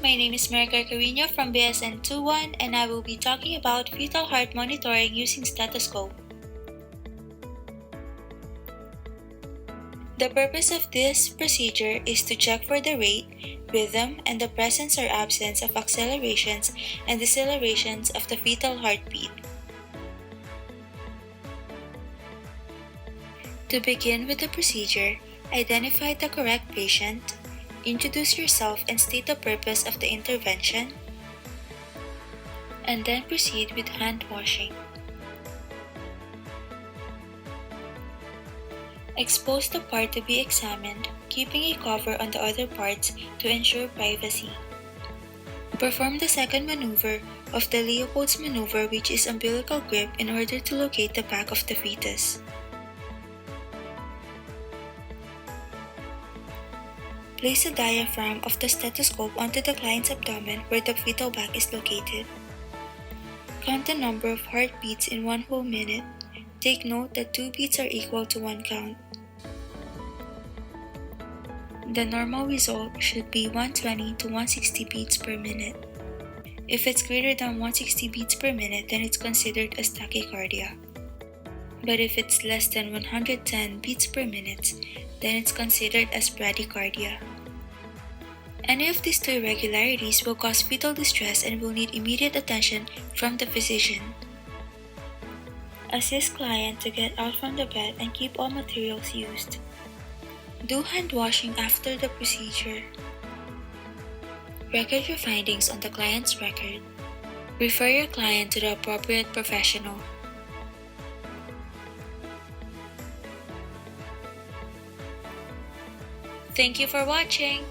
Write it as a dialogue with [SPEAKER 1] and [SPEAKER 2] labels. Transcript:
[SPEAKER 1] my name is Maricar Cariño from BSN 21 and I will be talking about fetal heart monitoring using stethoscope. The purpose of this procedure is to check for the rate, rhythm, and the presence or absence of accelerations and decelerations of the fetal heartbeat. To begin with the procedure, identify the correct patient, introduce yourself and state the purpose of the intervention, and then proceed with hand washing. Expose the part to be examined, keeping a cover on the other parts to ensure privacy. Perform the second maneuver of the Leopold's maneuver, which is umbilical grip, in order to locate the back of the fetus. Place the diaphragm of the stethoscope onto the client's abdomen where the fetal back is located. Count the number of heartbeats in 1 whole minute. Take note that 2 beats are equal to 1 count. The normal result should be 120 to 160 beats per minute. If it's greater than 160 beats per minute, then it's considered as tachycardia. But if it's less than 110 beats per minute, then it's considered as bradycardia. Any of these two irregularities will cause fetal distress and will need immediate attention from the physician. Assist client to get out from the bed and keep all materials used. Do hand washing after the procedure. Record your findings on the client's record. Refer your client to the appropriate professional. Thank you for watching!